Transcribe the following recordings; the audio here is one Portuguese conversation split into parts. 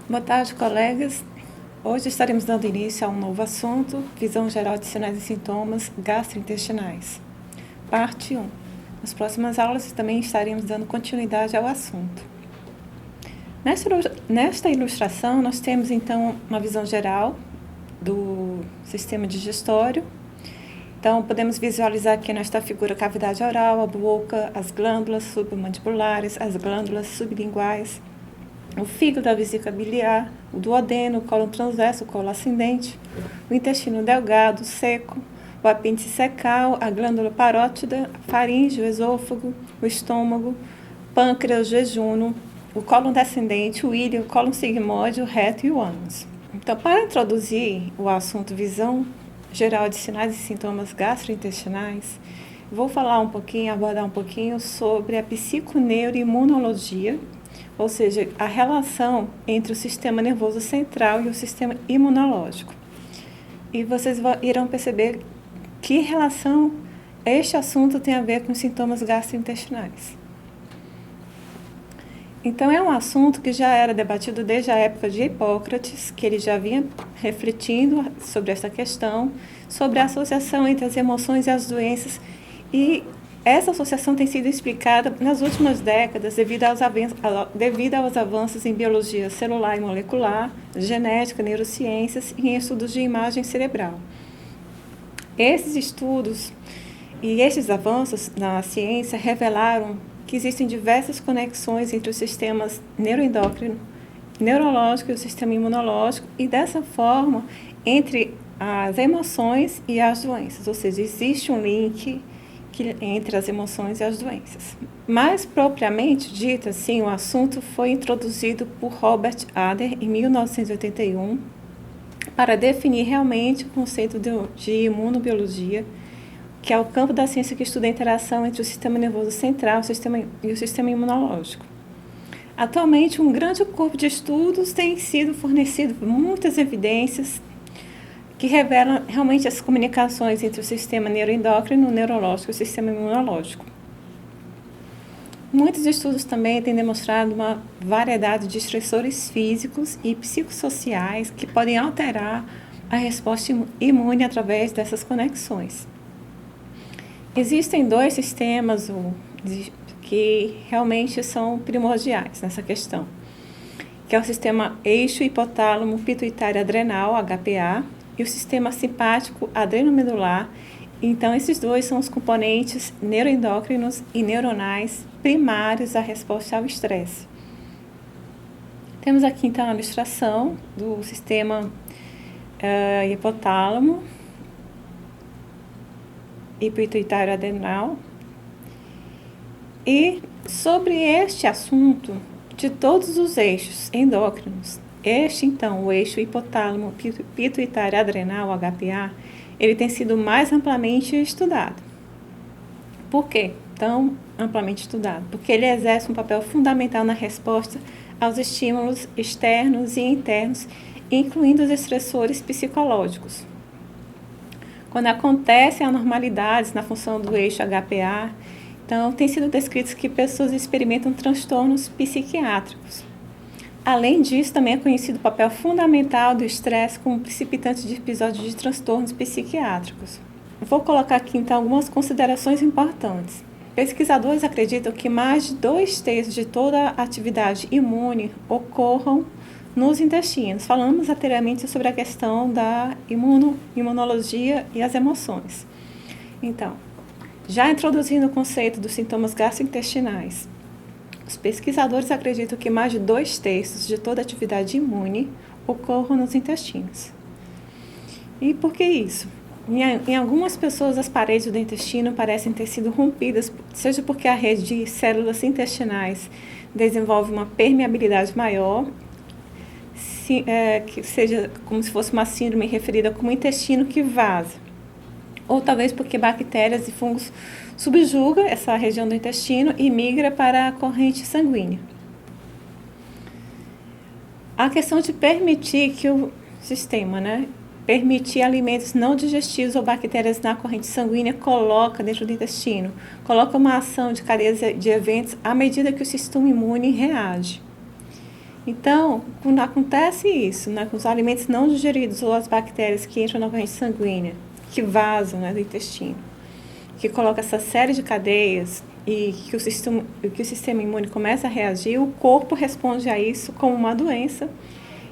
Boa tarde, colegas. Hoje estaremos dando início a um novo assunto, visão geral de sinais e sintomas gastrointestinais. Parte 1. Nas próximas aulas também estaremos dando continuidade ao assunto. Nesta ilustração, nós temos então uma visão geral do sistema digestório. Então, podemos visualizar aqui nesta figura a cavidade oral, a boca, as glândulas submandibulares, as glândulas sublinguais, o fígado, a vesícula biliar, o duodeno, o cólon transverso, o colo ascendente, o intestino delgado, seco, o apêndice secal, a glândula parótida, a faringe, o esôfago, o estômago, pâncreas, o jejúno, o cólon descendente, o íleo, o cólon sigmoide, o reto e o ânus. Então, para introduzir o assunto visão geral de sinais e sintomas gastrointestinais, vou abordar um pouquinho sobre a psiconeuroimunologia, ou seja, a relação entre o sistema nervoso central e o sistema imunológico. E vocês irão perceber que relação este assunto tem a ver com os sintomas gastrointestinais. Então, é um assunto que já era debatido desde a época de Hipócrates, que ele já vinha refletindo sobre essa questão, sobre a associação entre as emoções e as doenças, e essa associação tem sido explicada nas últimas décadas devido aos avanços em biologia celular e molecular, genética, neurociências e em estudos de imagem cerebral. Esses estudos e esses avanços na ciência revelaram que existem diversas conexões entre os sistemas neuroendócrino, neurológico e o sistema imunológico, e dessa forma, entre as emoções e as doenças, ou seja, existe um link entre as emoções e as doenças. Mais propriamente dito, assim, o assunto foi introduzido por Robert Adler em 1981 para definir realmente o conceito de imunobiologia, que é o campo da ciência que estuda a interação entre o sistema nervoso central e o sistema imunológico. Atualmente, um grande corpo de estudos tem sido fornecido muitas evidências que revelam realmente as comunicações entre o sistema neuroendócrino, neurológico e o sistema imunológico. Muitos estudos também têm demonstrado uma variedade de estressores físicos e psicossociais que podem alterar a resposta imune através dessas conexões. Existem dois sistemas que realmente são primordiais nessa questão, que é o sistema eixo hipotálamo pituitário adrenal, HPA, e o sistema simpático adrenomedular. Então, esses dois são os componentes neuroendócrinos e neuronais primários da resposta ao estresse. Temos aqui, então, a ilustração do sistema hipotálamo e pituitário adrenal. E sobre este assunto, de todos os eixos endócrinos, então, o eixo hipotálamo pituitário adrenal, HPA, ele tem sido mais amplamente estudado. Por quê? Tão amplamente estudado? Porque ele exerce um papel fundamental na resposta aos estímulos externos e internos, incluindo os estressores psicológicos. Quando acontecem anormalidades na função do eixo HPA, então, tem sido descrito que pessoas experimentam transtornos psiquiátricos. Além disso, também é conhecido o papel fundamental do estresse como precipitante de episódios de transtornos psiquiátricos. Vou colocar aqui, então, algumas considerações importantes. Pesquisadores acreditam que mais de 2/3 de toda a atividade imune ocorram nos intestinos. Falamos anteriormente sobre a questão da imunologia e as emoções. Então, já introduzindo o conceito dos sintomas gastrointestinais, os pesquisadores acreditam que mais de 2/3 de toda a atividade imune ocorram nos intestinos. E por que isso? Em algumas pessoas, as paredes do intestino parecem ter sido rompidas, seja porque a rede de células intestinais desenvolve uma permeabilidade maior, que seja como se fosse uma síndrome referida como intestino que vaza, ou talvez porque bactérias e fungos subjugam essa região do intestino e migra para a corrente sanguínea. A questão de permitir que o sistema, permitir alimentos não digestivos ou bactérias na corrente sanguínea coloca dentro do intestino, coloca uma ação de cadeia de eventos à medida que o sistema imune reage. Então, quando acontece isso, né, com os alimentos não digeridos ou as bactérias que entram na corrente sanguínea, que vazam, né, do intestino, que coloca essa série de cadeias e que o sistema imune começa a reagir, o corpo responde a isso como uma doença,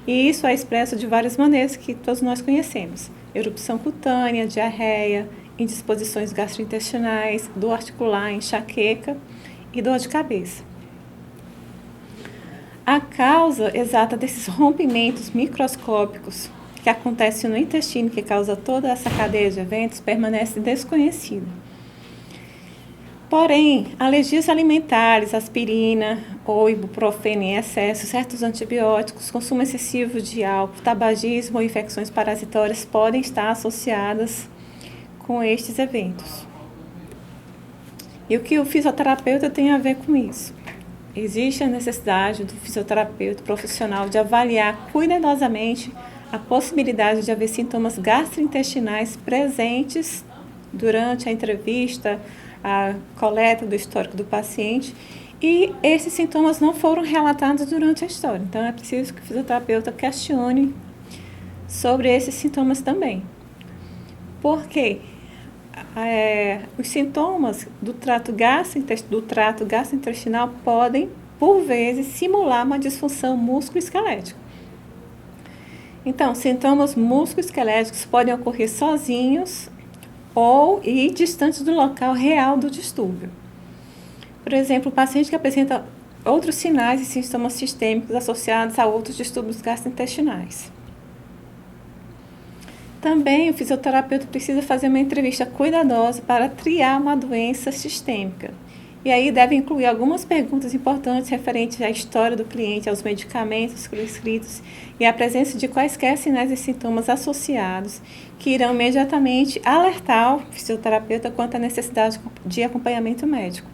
e isso é expresso de várias maneiras que todos nós conhecemos: erupção cutânea, diarreia, indisposições gastrointestinais, dor articular, enxaqueca e dor de cabeça. A causa exata desses rompimentos microscópicos que acontecem no intestino, que causa toda essa cadeia de eventos, permanece desconhecida. Porém, alergias alimentares, aspirina ou ibuprofeno em excesso, certos antibióticos, consumo excessivo de álcool, tabagismo ou infecções parasitórias podem estar associadas com estes eventos. E o que o fisioterapeuta tem a ver com isso? Existe a necessidade do fisioterapeuta profissional de avaliar cuidadosamente a possibilidade de haver sintomas gastrointestinais presentes durante a entrevista, a coleta do histórico do paciente, e esses sintomas não foram relatados durante a história. Então, é preciso que o fisioterapeuta questione sobre esses sintomas também. Por quê? Os sintomas do trato gastrointestinal podem, por vezes, simular uma disfunção músculo-esquelética. Então, sintomas músculo-esqueléticos podem ocorrer sozinhos ou distantes do local real do distúrbio. Por exemplo, o paciente que apresenta outros sinais e sintomas sistêmicos associados a outros distúrbios gastrointestinais. Também o fisioterapeuta precisa fazer uma entrevista cuidadosa para triar uma doença sistêmica. E aí deve incluir algumas perguntas importantes referentes à história do cliente, aos medicamentos prescritos e à presença de quaisquer sinais e sintomas associados que irão imediatamente alertar o fisioterapeuta quanto à necessidade de acompanhamento médico.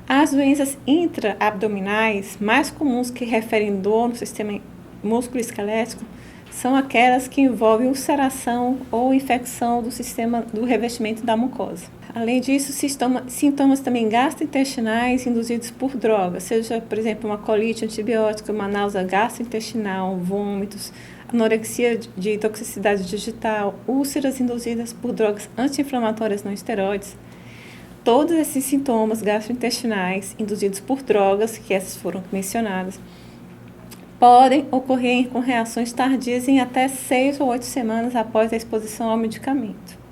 As doenças intraabdominais mais comuns que referem dor no sistema músculo-esquelético são aquelas que envolvem ulceração ou infecção do sistema do revestimento da mucosa. Além disso, sintomas também gastrointestinais induzidos por drogas, seja, por exemplo, uma colite antibiótica, uma náusea gastrointestinal, vômitos, anorexia de toxicidade digital, úlceras induzidas por drogas anti-inflamatórias não esteroides. Todos esses sintomas gastrointestinais induzidos por drogas, que essas foram mencionadas, podem ocorrer com reações tardias em até 6 ou 8 semanas após a exposição ao medicamento.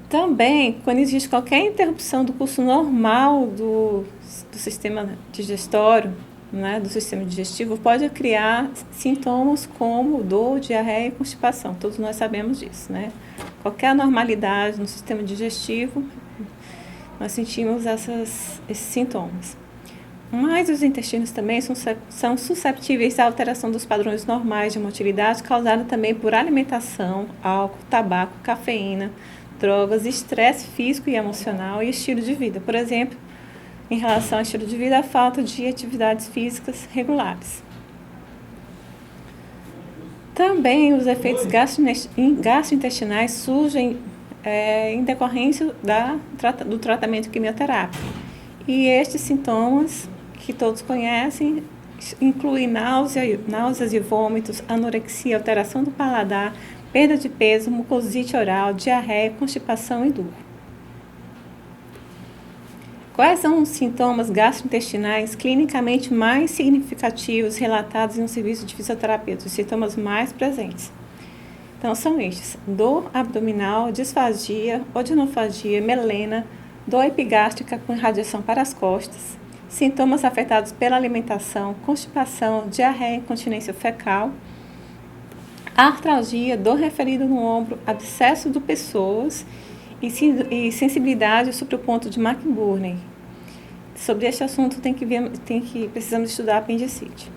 Também, quando existe qualquer interrupção do curso normal do sistema digestório, né, do sistema digestivo, pode criar sintomas como dor, diarreia e constipação. Todos nós sabemos disso, né? Qualquer anormalidade no sistema digestivo, nós sentimos esses sintomas. Mas os intestinos também são susceptíveis à alteração dos padrões normais de motilidade, causada também por alimentação, álcool, tabaco, cafeína, drogas, estresse físico e emocional e estilo de vida. Por exemplo, em relação ao estilo de vida, a falta de atividades físicas regulares. Também os efeitos gastrointestinais surgem em decorrência do tratamento quimioterápico. E estes sintomas, que todos conhecem, incluem náuseas e vômitos, anorexia, alteração do paladar, perda de peso, mucosite oral, diarreia, constipação e dor. Quais são os sintomas gastrointestinais clinicamente mais significativos relatados em um serviço de fisioterapeuta? Os sintomas mais presentes. Então, são estes: dor abdominal, disfagia, odinofagia, melena, dor epigástrica com irradiação para as costas, sintomas afetados pela alimentação, constipação, diarreia, incontinência fecal, artralgia, dor referida no ombro, abscesso do pessoas e sensibilidade sobre o ponto de McBurney. Sobre este assunto precisamos estudar apendicite.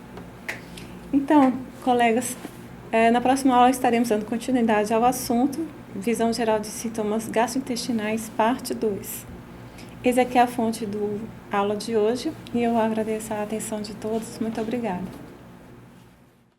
Então, colegas, na próxima aula estaremos dando continuidade ao assunto Visão Geral de Sintomas Gastrointestinais, parte 2. Essa aqui é a fonte da aula de hoje e eu agradeço a atenção de todos. Muito obrigada.